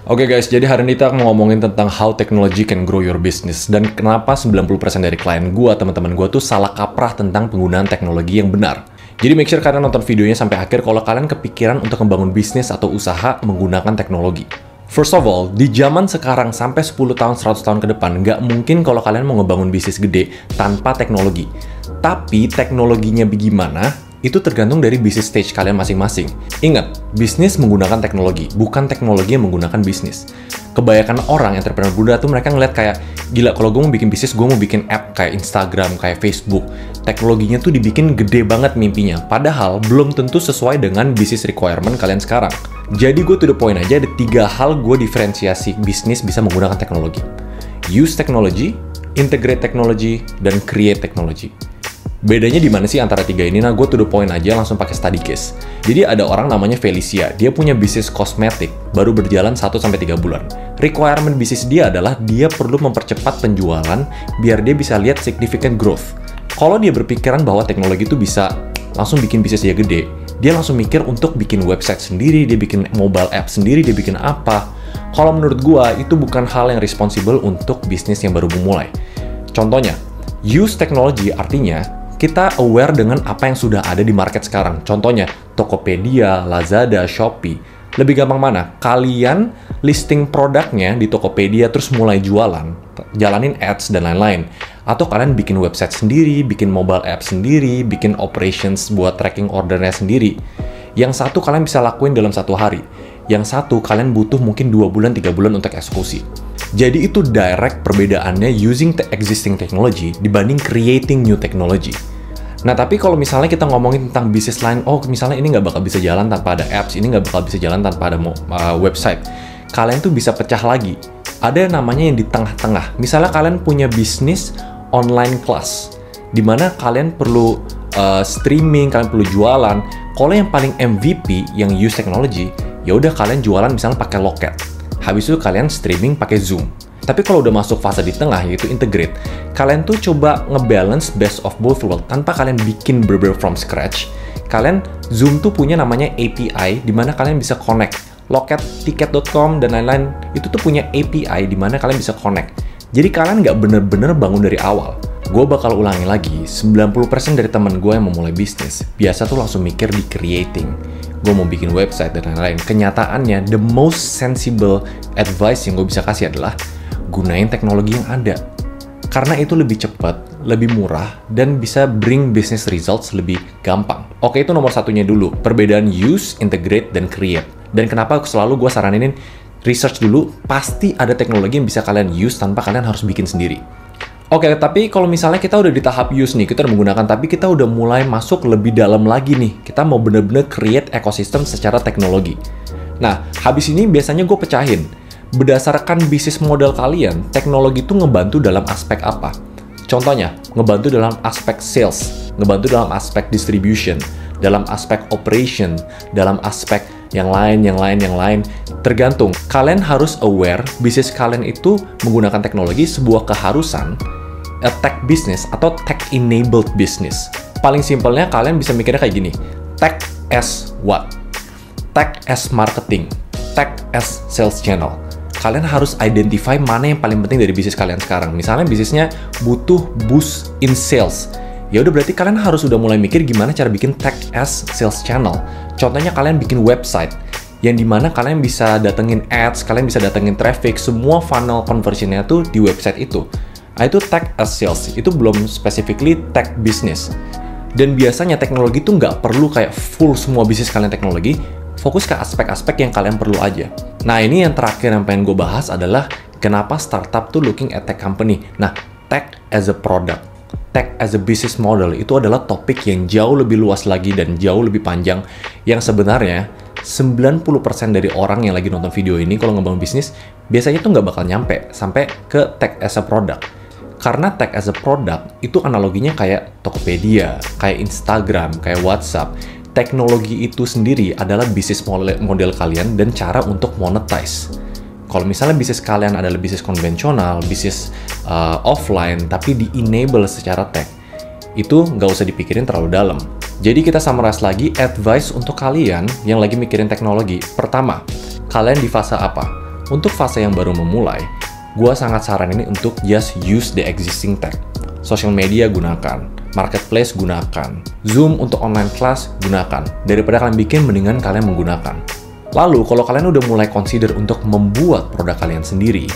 Oke guys, jadi hari ini kita mau ngomongin tentang how technology can grow your business dan kenapa 90% dari klien gua, teman-teman gua tuh salah kaprah tentang penggunaan teknologi yang benar. Jadi make sure kalian nonton videonya sampai akhir kalau kalian kepikiran untuk membangun bisnis atau usaha menggunakan teknologi. First of all, di zaman sekarang sampai 10 tahun, 100 tahun ke depan, nggak mungkin kalau kalian mau ngebangun bisnis gede tanpa teknologi. Tapi teknologinya bagaimana? Itu tergantung dari bisnis stage kalian masing-masing. Ingat, bisnis menggunakan teknologi, bukan teknologi yang menggunakan bisnis. Kebanyakan orang entrepreneur muda tuh mereka ngeliat kayak, gila kalau gue mau bikin bisnis, gue mau bikin app kayak Instagram, kayak Facebook. Teknologinya tuh dibikin gede banget mimpinya, padahal belum tentu sesuai dengan bisnis requirement kalian sekarang. Jadi gue to the point aja, ada 3 hal gue diferensiasi bisnis bisa menggunakan teknologi. Use technology, integrate technology, dan create technology. Bedanya di mana sih antara 3 ini? Nah, gue to the point aja, langsung pakai study case. Jadi ada orang namanya Felicia, dia punya bisnis kosmetik, baru berjalan 1-3 bulan. Requirement bisnis dia adalah dia perlu mempercepat penjualan biar dia bisa lihat significant growth. Kalau dia berpikiran bahwa teknologi itu bisa langsung bikin bisnis dia gede, dia langsung mikir untuk bikin website sendiri, dia bikin mobile app sendiri, dia bikin apa. Kalau menurut gue, itu bukan hal yang responsible untuk bisnis yang baru memulai. Contohnya, use technology artinya kita aware dengan apa yang sudah ada di market sekarang. Contohnya, Tokopedia, Lazada, Shopee. Lebih gampang mana? Kalian listing produknya di Tokopedia terus mulai jualan, jalanin ads dan lain-lain. Atau kalian bikin website sendiri, bikin mobile app sendiri, bikin operations buat tracking ordernya sendiri. Yang satu kalian bisa lakuin dalam 1 hari. Yang satu kalian butuh mungkin 2 bulan, 3 bulan untuk eksekusi. Jadi itu direct perbedaannya using the existing technology dibanding creating new technology. Nah, tapi kalau misalnya kita ngomongin tentang bisnis lain, oh misalnya ini nggak bakal bisa jalan tanpa ada apps, ini nggak bakal bisa jalan tanpa ada website. Kalian tuh bisa pecah lagi. Ada namanya yang di tengah-tengah. Misalnya kalian punya bisnis online class, di mana kalian perlu streaming, kalian perlu jualan. Kalau yang paling MVP yang use technology, ya udah kalian jualan misalnya pakai loket. Habis itu kalian streaming pakai Zoom. Tapi kalau udah masuk fase di tengah, yaitu integrate, kalian tuh coba ngebalance best of both world tanpa kalian bikin bener-bener from scratch. Kalian, Zoom tuh punya namanya API, di mana kalian bisa connect. Loket, tiket.com, dan lain-lain, itu tuh punya API di mana kalian bisa connect. Jadi kalian nggak bener-bener bangun dari awal. Gue bakal ulangi lagi, 90% dari temen gue yang memulai bisnis, biasa tuh langsung mikir di creating. Gue mau bikin website dan lain-lain. Kenyataannya, the most sensible advice yang gue bisa kasih adalah gunain teknologi yang ada. Karena itu lebih cepat, lebih murah, dan bisa bring business results lebih gampang. Oke, itu nomor satunya dulu. Perbedaan use, integrate, dan create. Dan kenapa selalu gue saranin research dulu, pasti ada teknologi yang bisa kalian use tanpa kalian harus bikin sendiri. Oke, tapi kalau misalnya kita udah di tahap use nih, kita udah menggunakan, tapi kita udah mulai masuk lebih dalam lagi nih. Kita mau bener-bener create ekosistem secara teknologi. Nah, habis ini biasanya gue pecahin. Berdasarkan bisnis model kalian, teknologi itu ngebantu dalam aspek apa? Contohnya, ngebantu dalam aspek sales, ngebantu dalam aspek distribution, dalam aspek operation, dalam aspek yang lain. Tergantung. Kalian harus aware bisnis kalian itu menggunakan teknologi sebuah keharusan, a tech business atau tech-enabled business. Paling simpelnya kalian bisa mikirnya kayak gini. Tech as what? Tech as marketing. Tech as sales channel. Kalian harus identify mana yang paling penting dari bisnis kalian sekarang. Misalnya bisnisnya butuh boost in sales. Ya udah berarti kalian harus udah mulai mikir gimana cara bikin tech as sales channel. Contohnya kalian bikin website yang dimana kalian bisa datengin ads, kalian bisa datengin traffic, semua funnel conversionnya tuh di website itu. Nah, itu tech as sales, itu belum specifically tech business. Dan biasanya teknologi tuh nggak perlu kayak full semua bisnis kalian teknologi, fokus ke aspek-aspek yang kalian perlu aja. Nah, ini yang terakhir yang pengen gue bahas adalah kenapa startup tuh looking at tech company. Nah, tech as a product, tech as a business model itu adalah topik yang jauh lebih luas lagi dan jauh lebih panjang yang sebenarnya 90% dari orang yang lagi nonton video ini kalau ngebangun bisnis biasanya tuh nggak bakal nyampe sampai ke tech as a product. Karena tech as a product itu analoginya kayak Tokopedia, kayak Instagram, kayak WhatsApp. Teknologi itu sendiri adalah bisnis model kalian dan cara untuk monetize. Kalau misalnya bisnis kalian adalah bisnis konvensional, bisnis offline, tapi di-enable secara tech, itu nggak usah dipikirin terlalu dalam. Jadi kita summarize lagi advice untuk kalian yang lagi mikirin teknologi. Pertama, kalian di fase apa? Untuk fase yang baru memulai, gue sangat saranin untuk just use the existing tech. Social media gunakan, marketplace gunakan, Zoom untuk online class gunakan. Daripada kalian bikin, mendingan kalian menggunakan. Lalu, kalau kalian udah mulai consider untuk membuat produk kalian sendiri,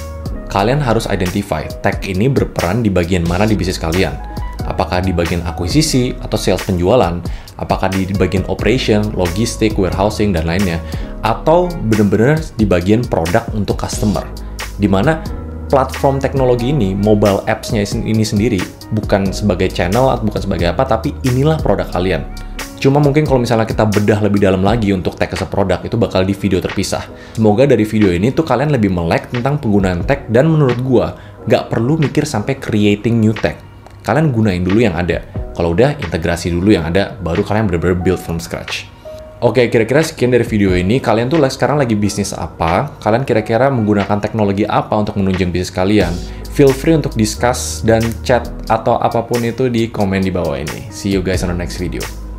kalian harus identify tech ini berperan di bagian mana di bisnis kalian. Apakah di bagian akuisisi atau sales penjualan, apakah di bagian operation, logistik, warehousing, dan lainnya, atau benar-benar di bagian produk untuk customer. Dimana platform teknologi ini, mobile apps-nya ini sendiri, bukan sebagai channel, bukan sebagai apa, tapi inilah produk kalian. Cuma mungkin kalau misalnya kita bedah lebih dalam lagi untuk tech as a product, itu bakal di video terpisah. Semoga dari video ini tuh kalian lebih melek tentang penggunaan tech, dan menurut gua, nggak perlu mikir sampai creating new tech. Kalian gunain dulu yang ada. Kalau udah, integrasi dulu yang ada, baru kalian bener-bener build from scratch. Oke, kira-kira sekian dari video ini. Kalian tuh sekarang lagi bisnis apa? Kalian kira-kira menggunakan teknologi apa untuk menunjang bisnis kalian? Feel free untuk discuss dan chat atau apapun itu di komen di bawah ini. See you guys on the next video.